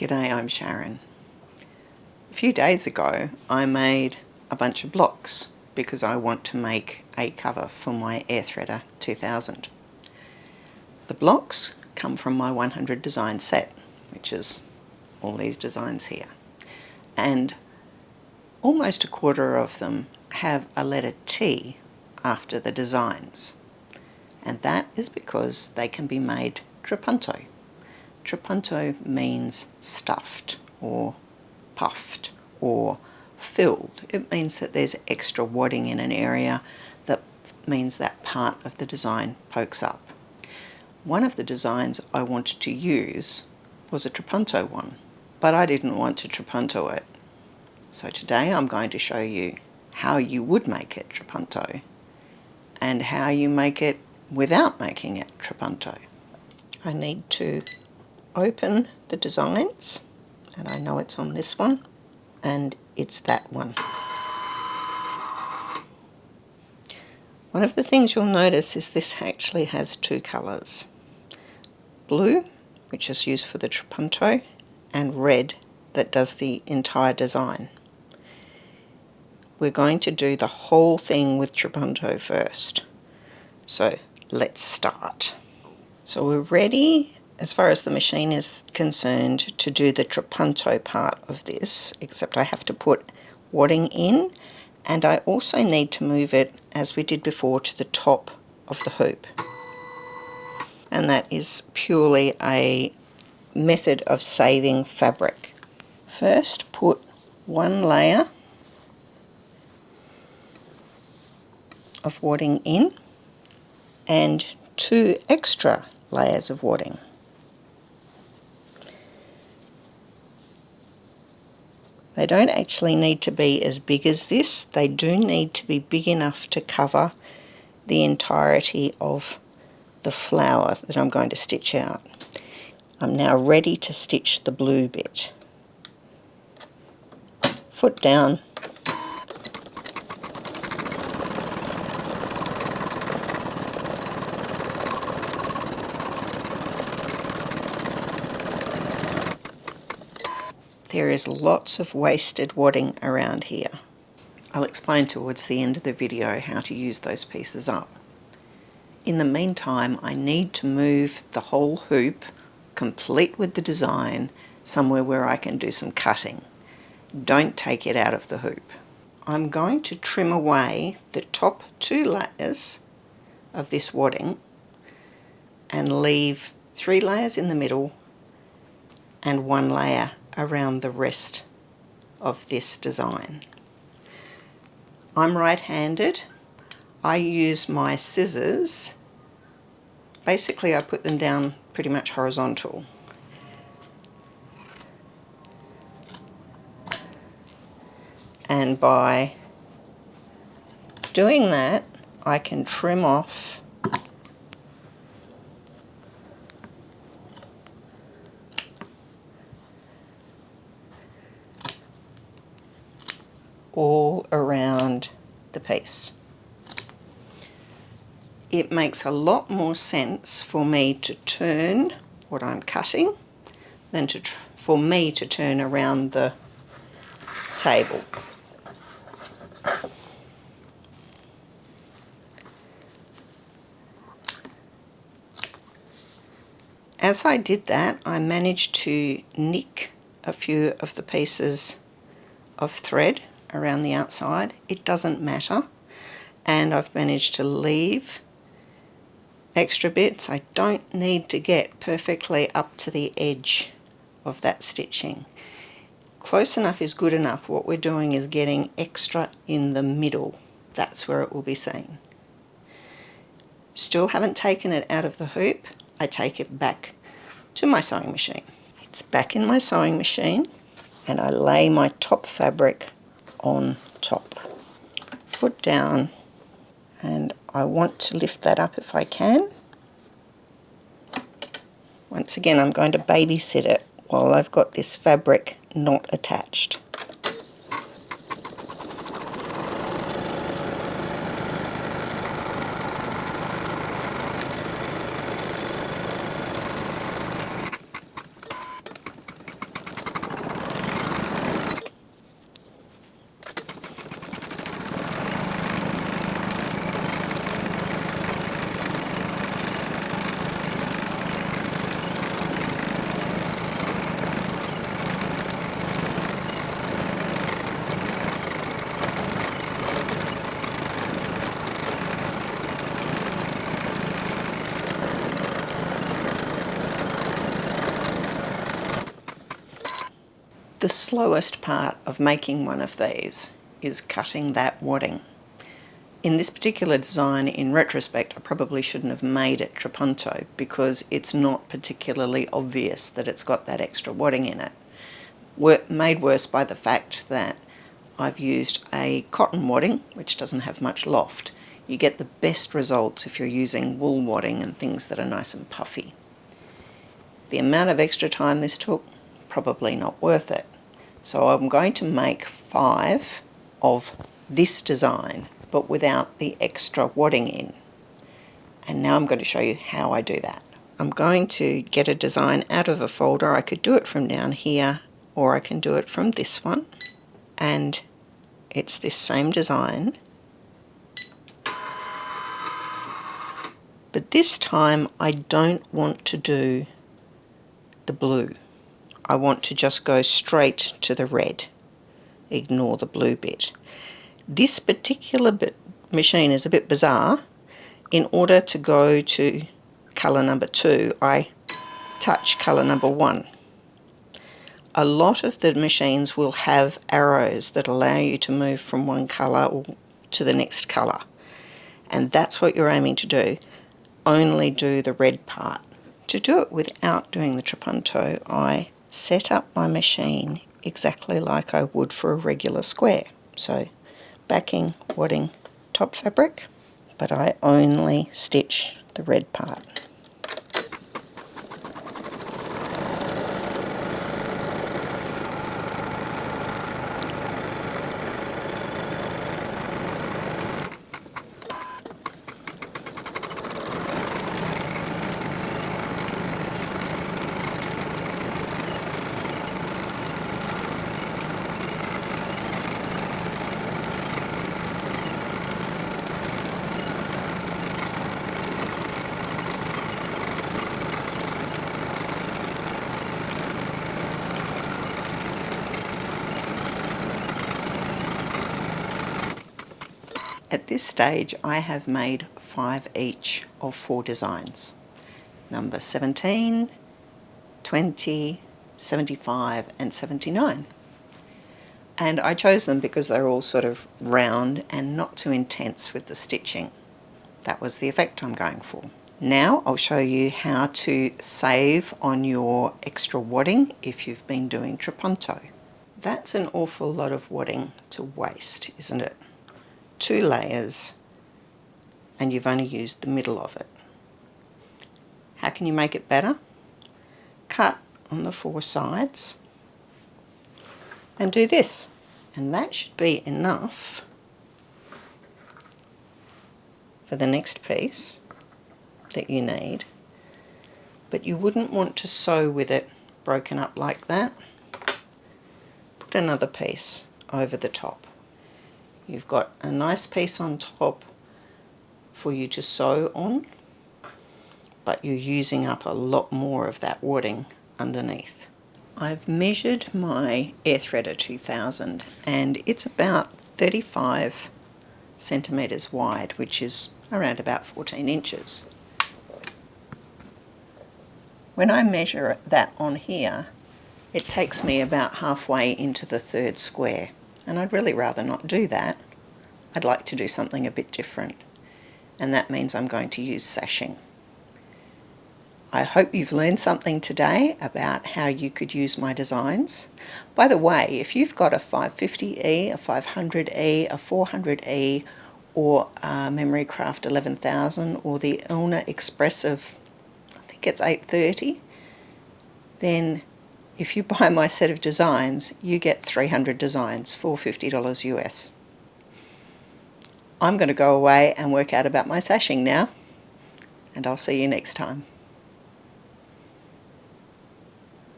G'day, I'm Sharon. A few days ago I made a bunch of blocks because I want to make a cover for my Air Threader 2000. The blocks come from my 100 design set, which is all these designs here, and almost a quarter of them have a letter T after the designs, and that is because they can be made Trapunto. Trapunto means stuffed or puffed or filled. It means that there's extra wadding in an area that means that part of the design pokes up. One of the designs I wanted to use was a Trapunto one, but I didn't want to Trapunto it. So today I'm going to show you how you would make it Trapunto and how you make it without making it Trapunto. I need to open the designs, and I know it's on this one, and it's that one. One of the things you'll notice is this actually has two colours. Blue, which is used for the Trapunto, and red that does the entire design. We're going to do the whole thing with Trapunto first. So let's start. So we're ready, as far as the machine is concerned, to do the Trapunto part of this, except I have to put wadding in, and I also need to move it, as we did before, to the top of the hoop. And that is purely a method of saving fabric. First, put one layer of wadding in and two extra layers of wadding. They don't actually need to be as big as this. They do need to be big enough to cover the entirety of the flower that I'm going to stitch out. I'm now ready to stitch the blue bit. Foot down. There is lots of wasted wadding around here. I'll explain towards the end of the video how to use those pieces up. In the meantime, I need to move the whole hoop, complete with the design, somewhere where I can do some cutting. Don't take it out of the hoop. I'm going to trim away the top two layers of this wadding and leave 3 layers in the middle and 1 layer around the rest of this design. I'm right-handed. I use my scissors. Basically I put them down pretty much horizontal. And by doing that I can trim off all around the piece. It makes a lot more sense for me to turn what I'm cutting than for me to turn around the table. As I did that, I managed to nick a few of the pieces of thread around the outside. It doesn't matter, and I've managed to leave extra bits. I don't need to get perfectly up to the edge of that stitching. Close enough is good enough. What we're doing is getting extra in the middle. That's where it will be seen. Still haven't taken it out of the hoop. I take it back to my sewing machine. It's back in my sewing machine, and I lay my top fabric on top. Foot down, and I want to lift that up if I can. Once again, I'm going to babysit it while I've got this fabric not attached. The slowest part of making one of these is cutting that wadding. In this particular design, in retrospect, I probably shouldn't have made it Trapunto because it's not particularly obvious that it's got that extra wadding in it. Made worse by the fact that I've used a cotton wadding, which doesn't have much loft. You get the best results if you're using wool wadding and things that are nice and puffy. The amount of extra time this took, probably not worth it. So I'm going to make 5 of this design, but without the extra wadding in. And now I'm going to show you how I do that. I'm going to get a design out of a folder. I could do it from down here, or I can do it from this one. And it's this same design. But this time I don't want to do the blue. I want to just go straight to the red. Ignore the blue bit. This particular machine is a bit bizarre. In order to go to colour number 2, I touch colour number 1. A lot of the machines will have arrows that allow you to move from one colour to the next colour. And that's what you're aiming to do. Only do the red part. To do it without doing the Trapunto, I set up my machine exactly like I would for a regular square. So backing, wadding, top fabric, but I only stitch the red part. At this stage I have made 5 each of 4 designs. Number 17, 20, 75 and 79. And I chose them because they're all sort of round and not too intense with the stitching. That was the effect I'm going for. Now I'll show you how to save on your extra wadding if you've been doing Trapunto. That's an awful lot of wadding to waste, isn't it? 2 layers and you've only used the middle of it. How can you make it better? Cut on the 4 sides and do this, and that should be enough for the next piece that you need, but you wouldn't want to sew with it broken up like that. Put another piece over the top. You've got a nice piece on top for you to sew on, but you're using up a lot more of that wadding underneath. I've measured my Air Threader 2000 and it's about 35 centimetres wide, which is around about 14 inches. When I measure that on here, it takes me about halfway into the 3rd square. And I'd really rather not do that. I'd like to do something a bit different. And that means I'm going to use sashing. I hope you've learned something today about how you could use my designs. By the way, if you've got a 550E, a 500E, a 400E, or a Memory Craft 11,000, or the Elna Expressive, I think it's 830, then if you buy my set of designs, you get 300 designs for $50 US. I'm going to go away and work out about my sashing now, and I'll see you next time.